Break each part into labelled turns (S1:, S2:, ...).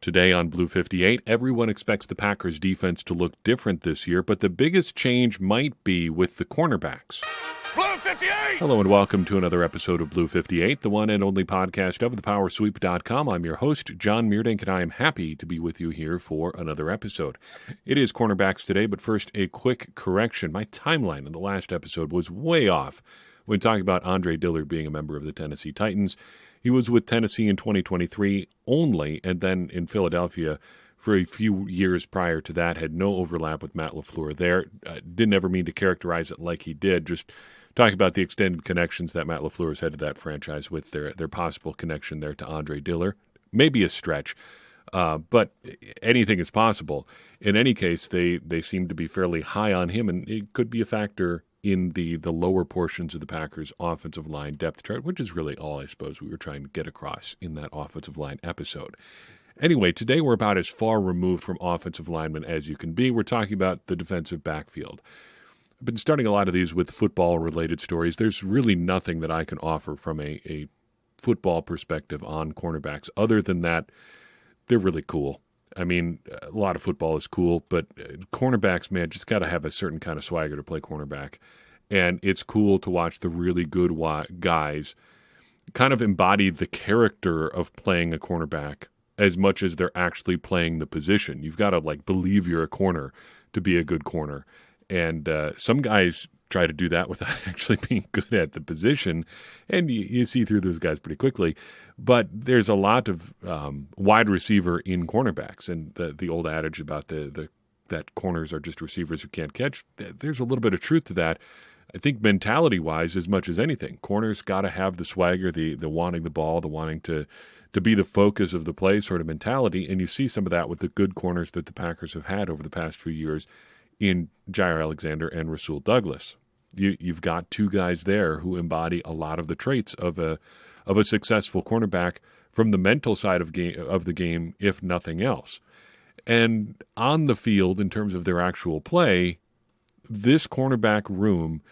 S1: Today on Blue 58, everyone expects the Packers' defense to look different this year, but the biggest change might be with the cornerbacks.
S2: Blue 58!
S1: Hello and welcome to another episode of Blue 58, the one and only podcast of thepowersweep.com. I'm your host, John Meerdink, and I am happy to be with you here for another episode. It is cornerbacks today, but first a quick correction. My timeline in the last episode was way off when talking about Andre Dillard being a member of the Tennessee Titans. He was with Tennessee in 2023 only, and then in Philadelphia for a few years prior to that, had no overlap with Matt LaFleur there. Didn't ever mean to characterize it like he did, just talking about the extended connections that Matt LaFleur has had to that franchise with their possible connection there to Andre Dillard. Maybe a stretch, but anything is possible. In any case, they seem to be fairly high on him, and it could be a factor in the lower portions of the Packers' offensive line depth chart, which is really all I suppose we were trying to get across in that offensive line episode. Anyway, today we're about as far removed from offensive linemen as you can be. We're talking about the defensive backfield. I've been starting a lot of these with football-related stories. There's really nothing that I can offer from a football perspective on cornerbacks other than that they're really cool. I mean, a lot of football is cool, but cornerbacks, man, just got to have a certain kind of swagger to play cornerback. And it's cool to watch the really good guys kind of embody the character of playing a cornerback as much as they're actually playing the position. You've got to, believe you're a corner to be a good corner. And some guys try to do that without actually being good at the position, and you see through those guys pretty quickly. But there's a lot of wide receiver in cornerbacks, and the old adage about that corners are just receivers who can't catch, there's a little bit of truth to that. I think mentality-wise, as much as anything, corners got to have the swagger, the wanting the ball, the wanting to be the focus of the play sort of mentality, and you see some of that with the good corners that the Packers have had over the past few years in Jair Alexander and Rasul Douglas. You've got two guys there who embody a lot of the traits of a successful cornerback from the mental side of the game, if nothing else. And on the field, in terms of their actual play, this cornerback room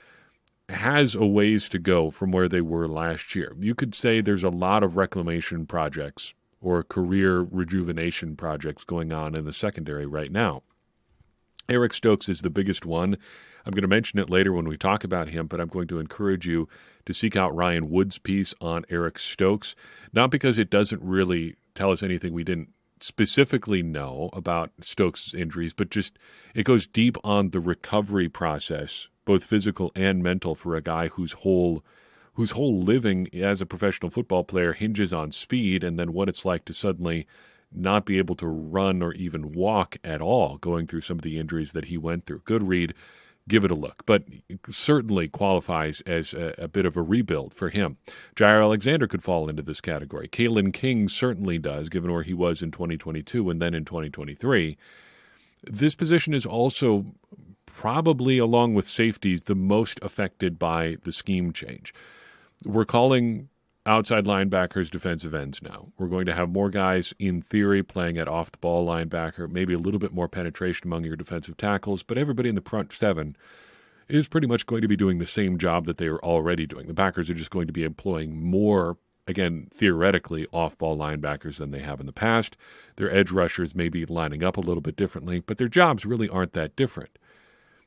S1: has a ways to go from where they were last year. You could say there's a lot of reclamation projects or career rejuvenation projects going on in the secondary right now. Eric Stokes is the biggest one. I'm going to mention it later when we talk about him, but I'm going to encourage you to seek out Ryan Wood's piece on Eric Stokes, not because it doesn't really tell us anything we didn't specifically know about Stokes' injuries, but just it goes deep on the recovery process, both physical and mental, for a guy whose whole living as a professional football player hinges on speed, and then what it's like to suddenly not be able to run or even walk at all, going through some of the injuries that he went through. Good read. Give it a look. But it certainly qualifies as a bit of a rebuild for him. Jair Alexander could fall into this category. Kalen King certainly does, given where he was in 2022 and then in 2023. This position is also probably, along with safeties, the most affected by the scheme change. We're calling outside linebackers defensive ends now. We're going to have more guys, in theory, playing at off-the-ball linebacker, maybe a little bit more penetration among your defensive tackles, but everybody in the front seven is pretty much going to be doing the same job that they are already doing. The Packers are just going to be employing more, again, theoretically, off-ball linebackers than they have in the past. Their edge rushers may be lining up a little bit differently, but their jobs really aren't that different.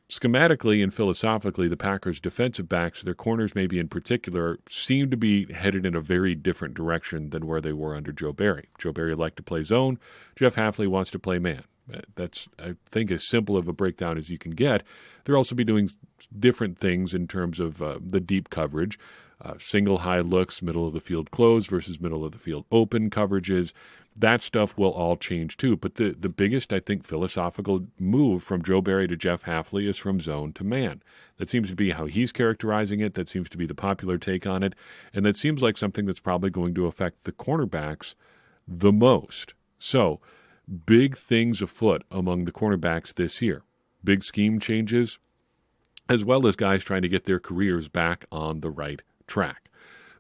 S1: Schematically and philosophically, the Packers' defensive backs, their corners maybe in particular, seem to be headed in a very different direction than where they were under Joe Barry. Joe Barry liked to play zone. Jeff Hafley wants to play man. That's, I think, as simple of a breakdown as you can get. They'll also be doing different things in terms of the deep coverage, single high looks, middle of the field closed versus middle of the field open coverages. That stuff will all change too. But the biggest, I think, philosophical move from Joe Barry to Jeff Hafley is from zone to man. That seems to be how he's characterizing it. That seems to be the popular take on it. And that seems like something that's probably going to affect the cornerbacks the most. So, big things afoot among the cornerbacks this year. Big scheme changes, as well as guys trying to get their careers back on the right track.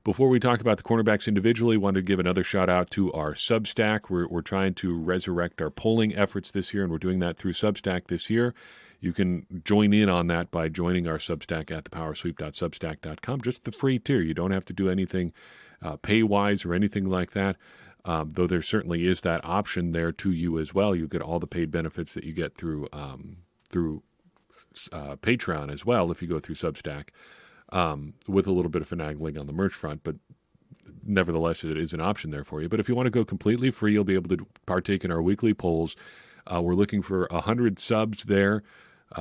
S1: Before we talk about the cornerbacks individually, I want to give another shout out to our Substack. We're trying to resurrect our polling efforts this year, and we're doing that through Substack this year. You can join in on that by joining our Substack at thepowersweep.substack.com. Just the free tier. You don't have to do anything pay-wise or anything like that. though there certainly is that option there to you as well. You get all the paid benefits that you get through Patreon as well if you go through Substack, with a little bit of finagling on the merch front, but nevertheless, it is an option there for you. But if you want to go completely free, you'll be able to partake in our weekly polls. We're looking for 100 subs there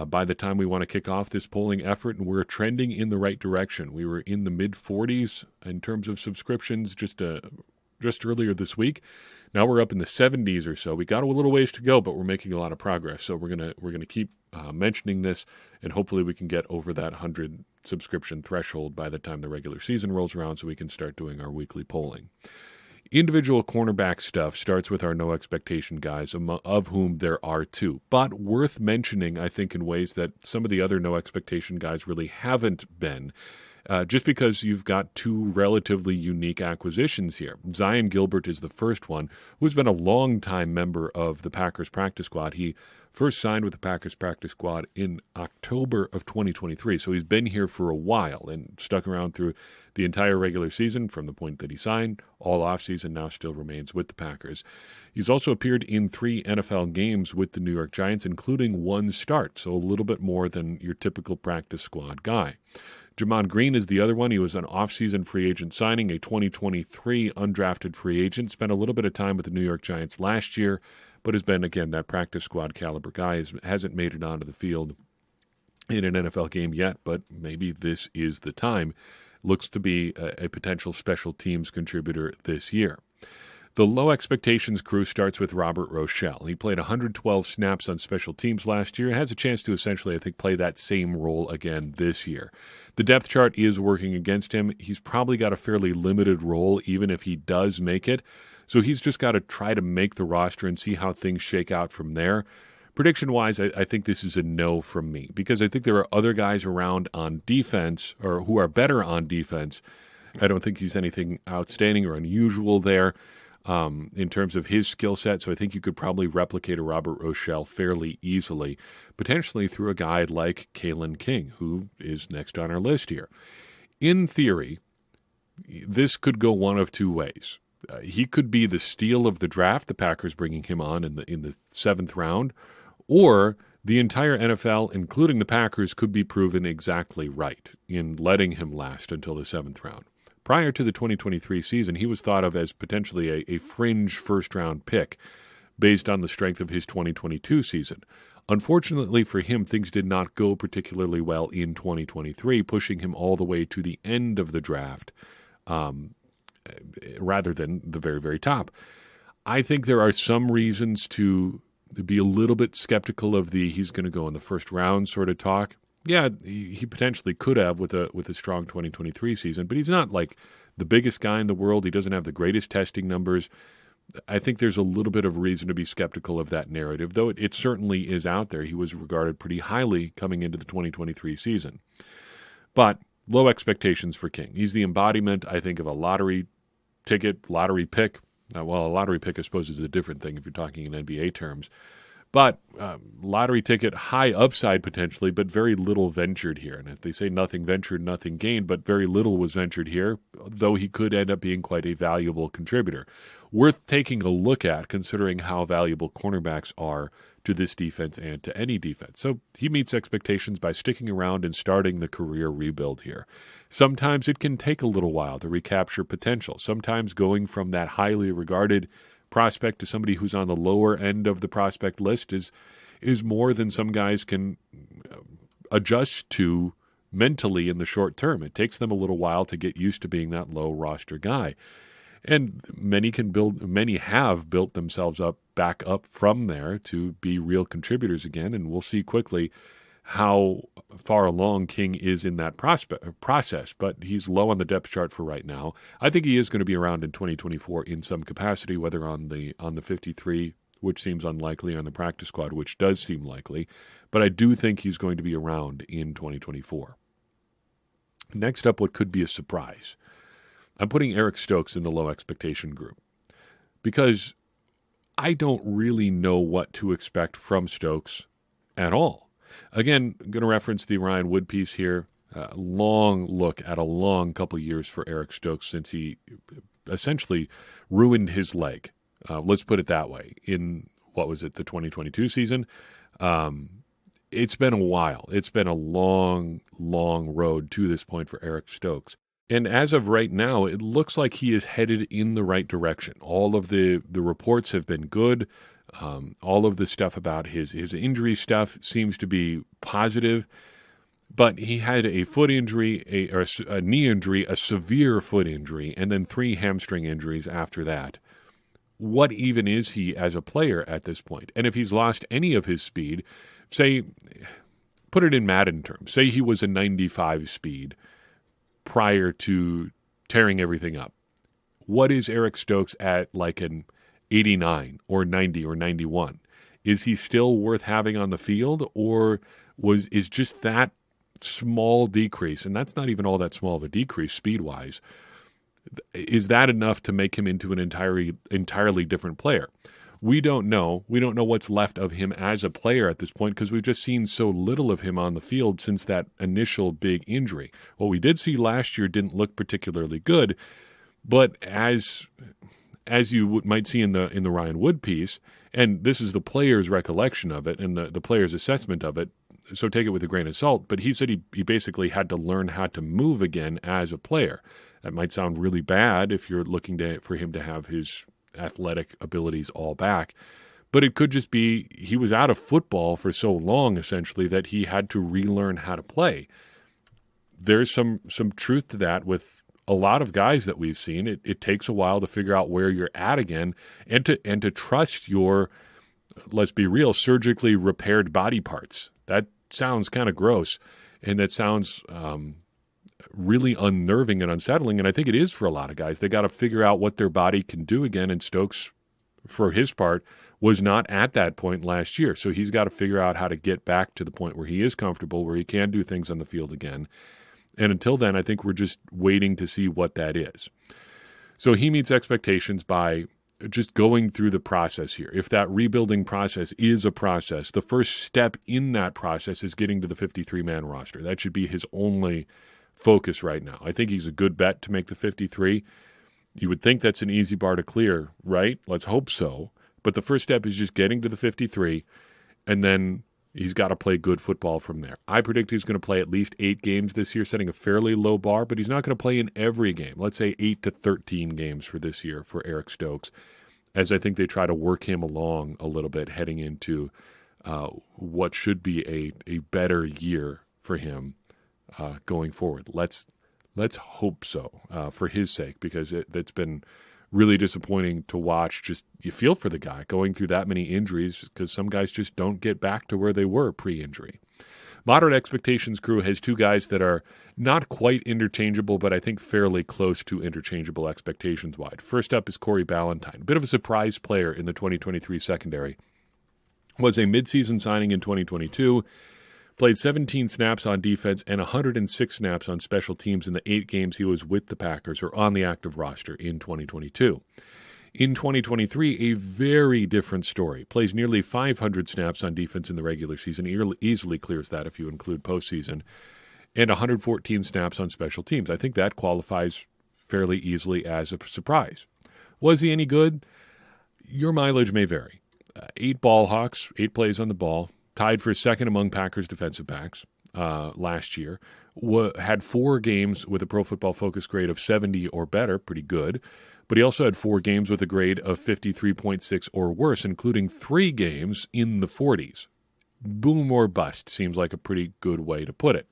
S1: by the time we want to kick off this polling effort, and we're trending in the right direction. We were in the mid-40s in terms of subscriptions just earlier this week. Now we're up in the 70s or so. We got a little ways to go, but we're making a lot of progress. So we're gonna keep mentioning this, and hopefully we can get over that 100 subscription threshold by the time the regular season rolls around, so we can start doing our weekly polling. Individual cornerback stuff starts with our no expectation guys, of whom there are two, but worth mentioning, I think, in ways that some of the other no expectation guys really haven't been. Just because you've got two relatively unique acquisitions here. Zion Gilbert is the first one, who's been a long-time member of the Packers practice squad. He first signed with the Packers practice squad in October of 2023, so he's been here for a while and stuck around through the entire regular season from the point that he signed, all offseason, now still remains with the Packers. He's also appeared in 3 NFL games with the New York Giants, including 1 start, so a little bit more than your typical practice squad guy. Jamon Green is the other one. He was an offseason free agent signing, a 2023 undrafted free agent, spent a little bit of time with the New York Giants last year, but has been, again, that practice squad caliber guy. Hasn't made it onto the field in an NFL game yet, but maybe this is the time. Looks to be a potential special teams contributor this year. The low expectations crew starts with Robert Rochelle. He played 112 snaps on special teams last year and has a chance to essentially, I think, play that same role again this year. The depth chart is working against him. He's probably got a fairly limited role, even if he does make it. So he's just got to try to make the roster and see how things shake out from there. Prediction-wise, I think this is a no from me, because I think there are other guys around on defense, or who are better on defense. I don't think he's anything outstanding or unusual there in terms of his skill set, so I think you could probably replicate a Robert Rochelle fairly easily, potentially through a guy like Kalen King, who is next on our list here. In theory, this could go one of two ways. He could be the steal of the draft, the Packers bringing him on in the 7th round, or the entire NFL, including the Packers, could be proven exactly right in letting him last until the 7th round. Prior to the 2023 season, he was thought of as potentially a fringe first-round pick based on the strength of his 2022 season. Unfortunately for him, things did not go particularly well in 2023, pushing him all the way to the end of the draft rather than the very, very top. I think there are some reasons to be a little bit skeptical of the he's going to go in the first round sort of talk. Yeah, he potentially could have with a strong 2023 season, but he's not like the biggest guy in the world. He doesn't have the greatest testing numbers. I think there's a little bit of reason to be skeptical of that narrative, though it certainly is out there. He was regarded pretty highly coming into the 2023 season. But low expectations for King. He's the embodiment, I think, of a lottery ticket, lottery pick. Well, a lottery pick, I suppose, is a different thing if you're talking in NBA terms. But lottery ticket, high upside potentially, but very little ventured here. And as they say, nothing ventured, nothing gained, but very little was ventured here, though he could end up being quite a valuable contributor. Worth taking a look at, considering how valuable cornerbacks are to this defense and to any defense. So he meets expectations by sticking around and starting the career rebuild here. Sometimes it can take a little while to recapture potential. Sometimes going from that highly regarded prospect to somebody who's on the lower end of the prospect list is more than some guys can adjust to mentally in the short term. It takes them a little while to get used to being that low roster guy. And many have built themselves back up from there to be real contributors again, and we'll see quickly how far along King is in that process, but he's low on the depth chart for right now. I think he is going to be around in 2024 in some capacity, whether on the 53, which seems unlikely, on the practice squad, which does seem likely, but I do think he's going to be around in 2024. Next up, what could be a surprise. I'm putting Eric Stokes in the low expectation group because I don't really know what to expect from Stokes at all. Again, I'm going to reference the Ryan Wood piece here. Long look at a long couple years for Eric Stokes since he essentially ruined his leg. Let's put it that way. In, what was it, the 2022 season? It's been a while. It's been a long, long road to this point for Eric Stokes. And as of right now, it looks like he is headed in the right direction. All of the reports have been good. All of the stuff about his injury stuff seems to be positive. But he had a foot injury, a knee injury, a severe foot injury, and then 3 hamstring injuries after that. What even is he as a player at this point? And if he's lost any of his speed, say, put it in Madden terms, say he was a 95 speed prior to tearing everything up. What is Eric Stokes at like an 89 or 90 or 91? Is he still worth having on the field, or is just that small decrease, and that's not even all that small of a decrease speed-wise, is that enough to make him into an entirely different player? We don't know. We don't know what's left of him as a player at this point because we've just seen so little of him on the field since that initial big injury. What we did see last year didn't look particularly good, but as you might see in the Ryan Wood piece, and this is the player's recollection of it and the player's assessment of it, so take it with a grain of salt, but he said he basically had to learn how to move again as a player. That might sound really bad if you're looking for him to have his athletic abilities all back, but it could just be he was out of football for so long, essentially, that he had to relearn how to play. There's some truth to that with a lot of guys that we've seen. It takes a while to figure out where you're at again and to trust your, let's be real, surgically repaired body parts. That sounds kind of gross, and that sounds really unnerving and unsettling, and I think it is for a lot of guys. They got to figure out what their body can do again, and Stokes, for his part, was not at that point last year, so he's got to figure out how to get back to the point where he is comfortable, where he can do things on the field again, and until then, I think we're just waiting to see what that is. So he meets expectations by just going through the process here. If that rebuilding process is a process, the first step in that process is getting to the 53-man roster. That should be his only focus right now. I think he's a good bet to make the 53. You would think that's an easy bar to clear, right? Let's hope so. But the first step is just getting to the 53, and then he's got to play good football from there. I predict he's going to play at least 8 games this year, setting a fairly low bar, but he's not going to play in every game. Let's say 8 to 13 games for this year for Eric Stokes, as I think they try to work him along a little bit heading into what should be a better year for him going forward. Let's hope so for his sake, because it's been really disappointing to watch. Just you feel for the guy going through that many injuries, because some guys just don't get back to where they were pre-injury. Moderate Expectations crew has 2 guys that are not quite interchangeable, but I think fairly close to interchangeable expectations-wide. First up is Corey Ballantyne, a bit of a surprise player in the 2023 secondary. Was a midseason signing in 2022, played 17 snaps on defense and 106 snaps on special teams in the 8 games he was with the Packers or on the active roster in 2022. In 2023, a very different story. Plays nearly 500 snaps on defense in the regular season, easily clears that if you include postseason, and 114 snaps on special teams. I think that qualifies fairly easily as a surprise. Was he any good? Your mileage may vary. 8 ball hawks, 8 plays on the ball, tied for second among Packers defensive backs last year, had 4 games with a Pro Football Focus grade of 70 or better, pretty good, but he also had 4 games with a grade of 53.6 or worse, including 3 games in the 40s. Boom or bust seems like a pretty good way to put it.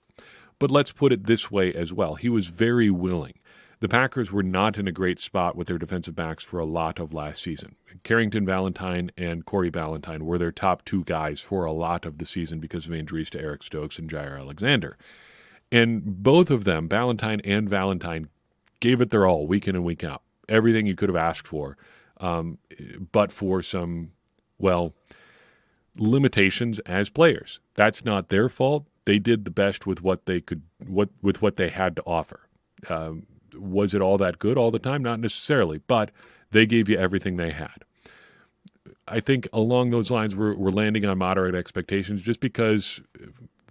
S1: But let's put it this way as well. He was very willing. The Packers were not in a great spot with their defensive backs for a lot of last season. Carrington Valentine and Corey Ballantyne were their top 2 guys for a lot of the season because of injuries to Eric Stokes and Jair Alexander. And both of them, Ballantyne and Valentine, gave it their all week in and week out. Everything you could have asked for, but for some, limitations as players. That's not their fault. They did the best with what they could, with what they had to offer. Was it all that good all the time? Not necessarily, but they gave you everything they had. I think along those lines, we're landing on moderate expectations just because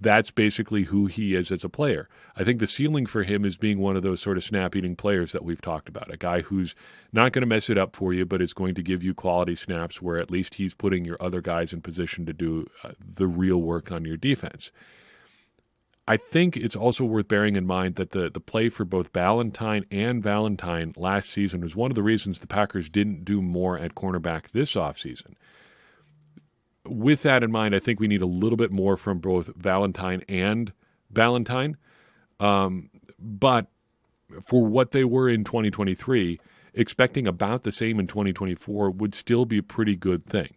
S1: that's basically who he is as a player. I think the ceiling for him is being one of those sort of snap-eating players that we've talked about, a guy who's not going to mess it up for you, but is going to give you quality snaps where at least he's putting your other guys in position to do the real work on your defense. I think it's also worth bearing in mind that the play for both Ballantyne and Valentine last season was one of the reasons the Packers didn't do more at cornerback this offseason. With that in mind, I think we need a little bit more from both Valentine and Ballantyne. But for what they were in 2023, expecting about the same in 2024 would still be a pretty good thing.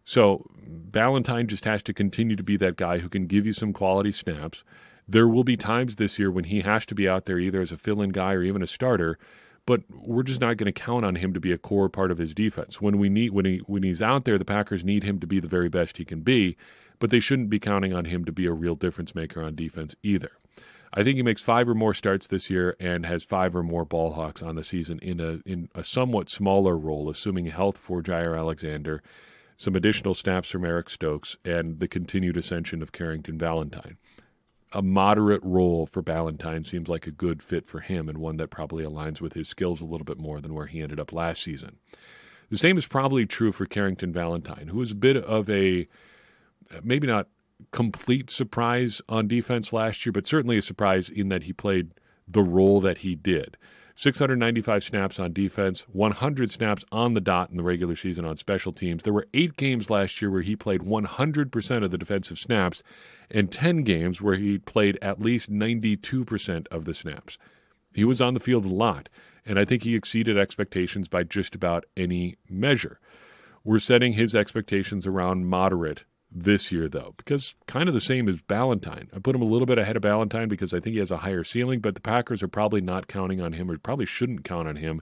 S1: So Ballantyne just has to continue to be that guy who can give you some quality snaps. There will be times this year when he has to be out there either as a fill-in guy or even a starter, but we're just not going to count on him to be a core part of his defense. When he's out there, the Packers need him to be the very best he can be, but they shouldn't be counting on him to be a real difference maker on defense either. I think he makes 5 or more starts this year and has 5 or more ball hawks on the season in a somewhat smaller role, assuming health for Jair Alexander, some additional snaps from Eric Stokes, and the continued ascension of Carrington Valentine. A moderate role for Ballantyne seems like a good fit for him and one that probably aligns with his skills a little bit more than where he ended up last season. The same is probably true for Carrington Valentine, who was a bit of a, maybe not complete surprise on defense last year, but certainly a surprise in that he played the role that he did. 695 snaps on defense, 100 snaps on the dot in the regular season on special teams. There were 8 games last year where he played 100% of the defensive snaps and 10 games where he played at least 92% of the snaps. He was on the field a lot, and I think he exceeded expectations by just about any measure. We're setting his expectations around moderate this year, though, because kind of the same as Ballantyne. I put him a little bit ahead of Ballantyne because I think he has a higher ceiling, but the Packers are probably not counting on him, or probably shouldn't count on him,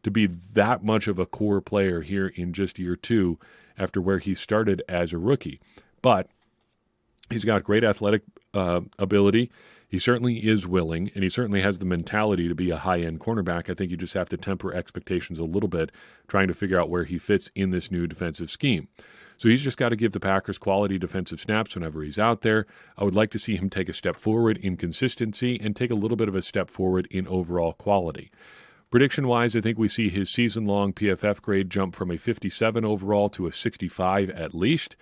S1: to be that much of a core player here in just year 2 after where he started as a rookie. But he's got great athletic ability. He certainly is willing, and he certainly has the mentality to be a high-end cornerback. I think you just have to temper expectations a little bit, trying to figure out where he fits in this new defensive scheme. So he's just got to give the Packers quality defensive snaps whenever he's out there. I would like to see him take a step forward in consistency and take a little bit of a step forward in overall quality. Prediction-wise, I think we see his season-long PFF grade jump from a 57 overall to a 65 at least.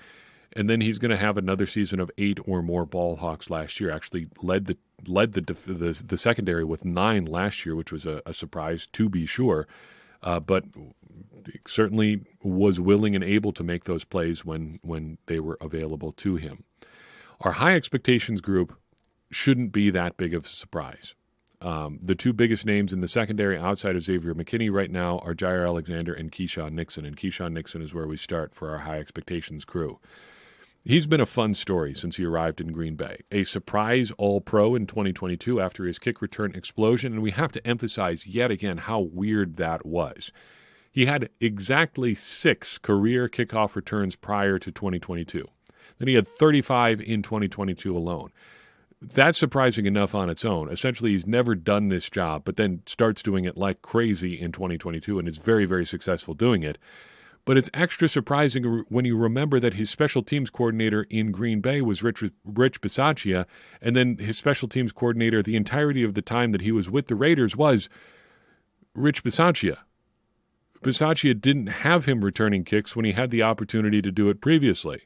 S1: And then he's going to have another season of 8 or more ball hawks last year. Actually led the secondary with 9 last year, which was a surprise to be sure. But certainly was willing and able to make those plays when they were available to him. Our high expectations group shouldn't be that big of a surprise. The 2 biggest names in the secondary outside of Xavier McKinney right now are Jair Alexander and Keyshawn Nixon, and Keyshawn Nixon is where we start for our high expectations crew. He's been a fun story since he arrived in Green Bay. A surprise All-Pro in 2022 after his kick return explosion, and we have to emphasize yet again how weird that was. He had exactly 6 career kickoff returns prior to 2022. Then he had 35 in 2022 alone. That's surprising enough on its own. Essentially, he's never done this job, but then starts doing it like crazy in 2022 and is very, very successful doing it. But it's extra surprising when you remember that his special teams coordinator in Green Bay was Rich Bisaccia, and then his special teams coordinator the entirety of the time that he was with the Raiders was Rich Bisaccia. Bisaccia didn't have him returning kicks when he had the opportunity to do it previously.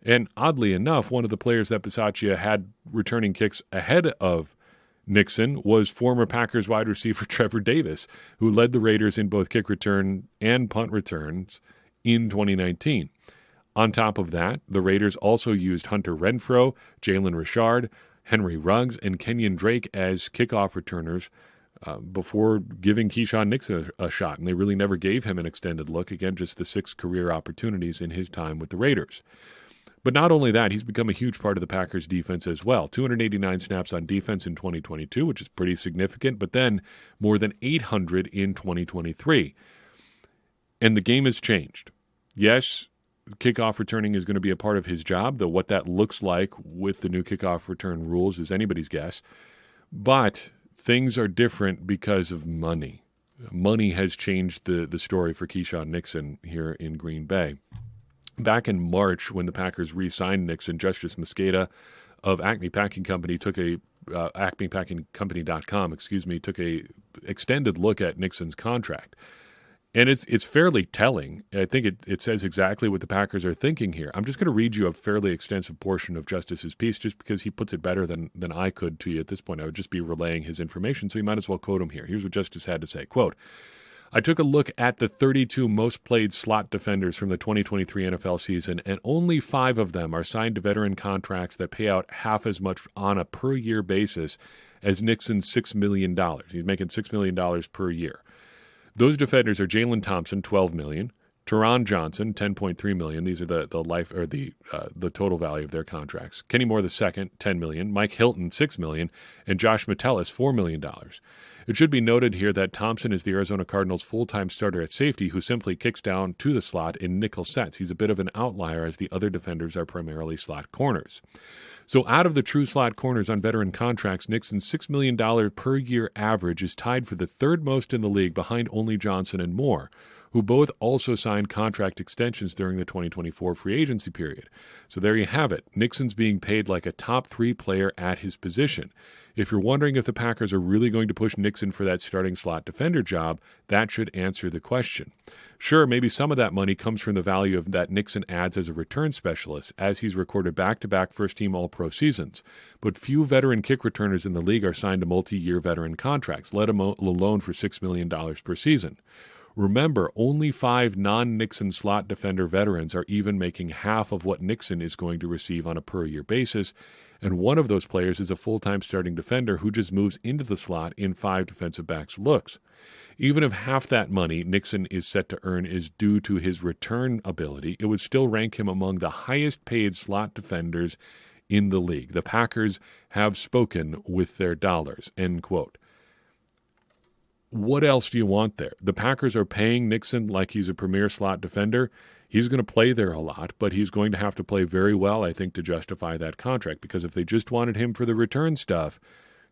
S1: And oddly enough, one of the players that Bisaccia had returning kicks ahead of Nixon was former Packers wide receiver Trevor Davis, who led the Raiders in both kick return and punt returns in 2019. On top of that, the Raiders also used Hunter Renfrow, Jalen Richard, Henry Ruggs, and Kenyon Drake as kickoff returners before giving Keyshawn Nixon a shot, and they really never gave him an extended look. Again, just the 6 career opportunities in his time with the Raiders. But not only that, he's become a huge part of the Packers' defense as well. 289 snaps on defense in 2022, which is pretty significant, but then more than 800 in 2023. And the game has changed. Yes, kickoff returning is going to be a part of his job, though what that looks like with the new kickoff return rules is anybody's guess. But things are different because of money. Money has changed the story for Keyshawn Nixon here in Green Bay. Back in March, when the Packers re-signed Nixon, Justice Mosqueda of Acme Packing Company acmepackingcompany.com, took a extended look at Nixon's contract. And it's fairly telling. I think it says exactly what the Packers are thinking here. I'm just going to read you a fairly extensive portion of Justice's piece just because he puts it better than I could to you at this point. I would just be relaying his information, so you might as well quote him here. Here's what Justice had to say. Quote, I took a look at the 32 most played slot defenders from the 2023 NFL season, and only 5 of them are signed to veteran contracts that pay out half as much on a per-year basis as Nixon's $6 million. He's making $6 million per year. Those defenders are Jalen Thompson, $12 million, Teron Johnson, $10.3 million. These are the total value of their contracts. Kenny Moore II, $10 million, Mike Hilton, $6 million, and Josh Metellus, $4 million. It should be noted here that Thompson is the Arizona Cardinals' full-time starter at safety who simply kicks down to the slot in nickel sets. He's a bit of an outlier as the other defenders are primarily slot corners. So out of the true slot corners on veteran contracts, Nixon's $6 million per year average is tied for the third most in the league behind only Johnson and Moore, who both also signed contract extensions during the 2024 free agency period. So there you have it. Nixon's being paid like a top 3 player at his position. If you're wondering if the Packers are really going to push Nixon for that starting slot defender job, that should answer the question. Sure, maybe some of that money comes from the value of that Nixon adds as a return specialist, as he's recorded back-to-back first-team All-Pro seasons. But few veteran kick returners in the league are signed to multi-year veteran contracts, let alone for $6 million per season. Remember, only 5 non-Nixon slot defender veterans are even making half of what Nixon is going to receive on a per-year basis, and one of those players is a full-time starting defender who just moves into the slot in 5 defensive backs looks. Even if half that money Nixon is set to earn is due to his return ability, it would still rank him among the highest-paid slot defenders in the league. The Packers have spoken with their dollars, end quote. What else do you want there? The Packers are paying Nixon like he's a premier slot defender. He's going to play there a lot, but he's going to have to play very well, I think, to justify that contract, because if they just wanted him for the return stuff,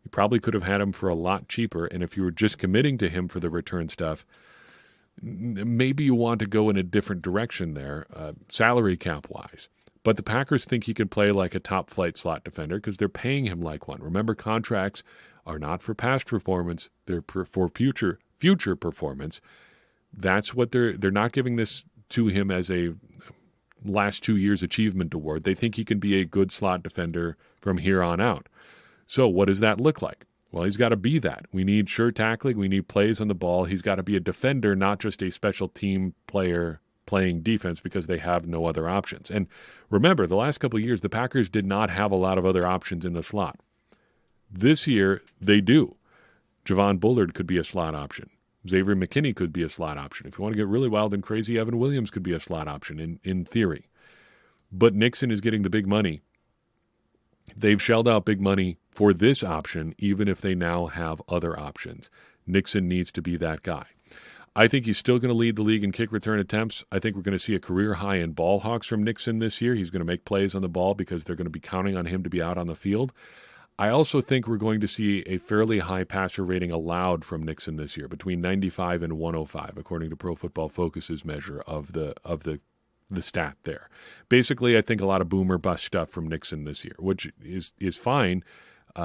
S1: you probably could have had him for a lot cheaper, and if you were just committing to him for the return stuff, maybe you want to go in a different direction there, salary cap-wise. But the Packers think he can play like a top-flight slot defender because they're paying him like one. Remember, contracts are not for past performance, they're for future performance. That's what they're not giving this to him as a last 2 years achievement award. They think he can be a good slot defender from here on out. So what does that look like? Well, he's got to be that. We need sure tackling. We need plays on the ball. He's got to be a defender, not just a special team player playing defense because they have no other options. And remember, the last couple of years, the Packers did not have a lot of other options in the slot. This year, they do. Javon Bullard could be a slot option. Xavier McKinney could be a slot option. If you want to get really wild and crazy, Evan Williams could be a slot option in theory. But Nixon is getting the big money. They've shelled out big money for this option, even if they now have other options. Nixon needs to be that guy. I think he's still going to lead the league in kick return attempts. I think we're going to see a career high in ball hawks from Nixon this year. He's going to make plays on the ball because they're going to be counting on him to be out on the field. I also think we're going to see a fairly high passer rating allowed from Nixon this year, between 95 and 105, according to Pro Football Focus's measure of the stat there. Basically, I think a lot of boomer bust stuff from Nixon this year, which is fine.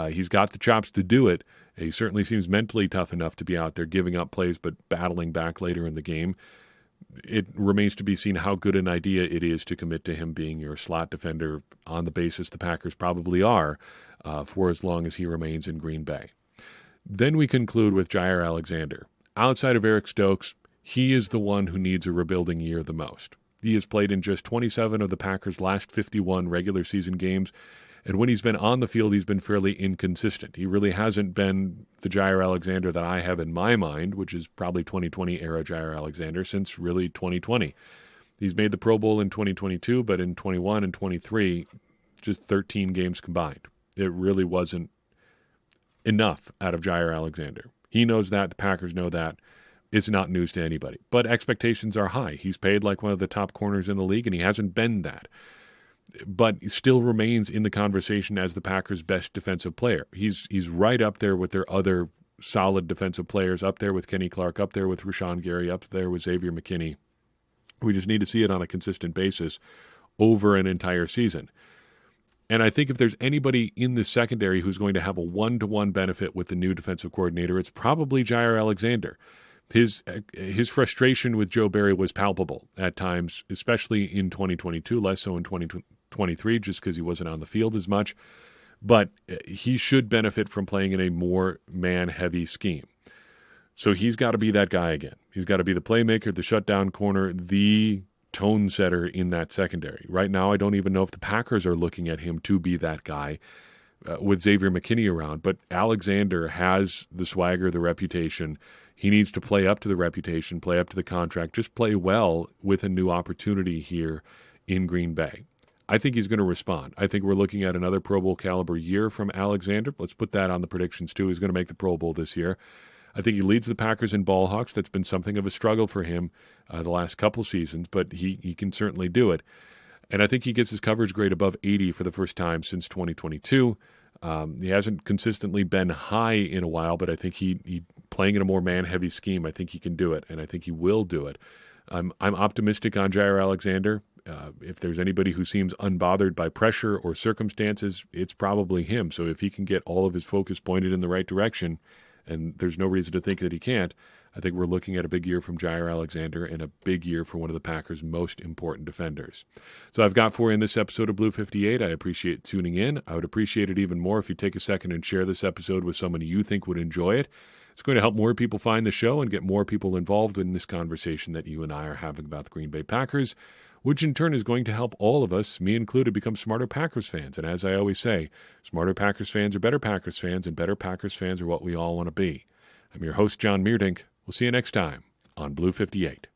S1: He's got the chops to do it. He certainly seems mentally tough enough to be out there giving up plays but battling back later in the game. It remains to be seen how good an idea it is to commit to him being your slot defender on the basis the Packers probably are for as long as he remains in Green Bay. Then we conclude with Jair Alexander. Outside of Eric Stokes, he is the one who needs a rebuilding year the most. He has played in just 27 of the Packers' last 51 regular season games, and when he's been on the field, he's been fairly inconsistent. He really hasn't been the Jair Alexander that I have in my mind, which is probably 2020-era Jair Alexander, since really 2020. He's made the Pro Bowl in 2022, but in 21 and 23, just 13 games combined. It really wasn't enough out of Jair Alexander. He knows that. The Packers know that. It's not news to anybody. But expectations are high. He's paid like one of the top corners in the league, and he hasn't been that. But he still remains in the conversation as the Packers' best defensive player. He's right up there with their other solid defensive players, up there with Kenny Clark, up there with Rashawn Gary, up there with Xavier McKinney. We just need to see it on a consistent basis over an entire season. And I think if there's anybody in the secondary who's going to have a one-to-one benefit with the new defensive coordinator, it's probably Jair Alexander. His frustration with Joe Barry was palpable at times, especially in 2022, less so in 2023, just because he wasn't on the field as much. But he should benefit from playing in a more man-heavy scheme. So he's got to be that guy again. He's got to be the playmaker, the shutdown corner, the tone setter in that secondary. Right now, I don't even know if the Packers are looking at him to be that guy with Xavier McKinney around. But Alexander has the swagger, the reputation. He needs to play up to the reputation, play up to the contract, just play well with a new opportunity here in Green Bay. I think he's going to respond. I think we're looking at another Pro Bowl caliber year from Alexander. Let's put that on the predictions too. He's going to make the Pro Bowl this year. I think he leads the Packers in ball hawks. That's been something of a struggle for him the last couple seasons, but he can certainly do it. And I think he gets his coverage grade above 80 for the first time since 2022. He hasn't consistently been high in a while, but I think he playing in a more man-heavy scheme, I think he can do it, and I think he will do it. I'm optimistic on Jair Alexander. If there's anybody who seems unbothered by pressure or circumstances, it's probably him. So if he can get all of his focus pointed in the right direction, and there's no reason to think that he can't, I think we're looking at a big year from Jair Alexander and a big year for one of the Packers' most important defenders. So I've got for you in this episode of Blue 58. I appreciate tuning in. I would appreciate it even more if you take a second and share this episode with someone you think would enjoy it. It's going to help more people find the show and get more people involved in this conversation that you and I are having about the Green Bay Packers, which in turn is going to help all of us, me included, become smarter Packers fans. And as I always say, smarter Packers fans are better Packers fans, and better Packers fans are what we all want to be. I'm your host, John Meerdink. We'll see you next time on Blue 58.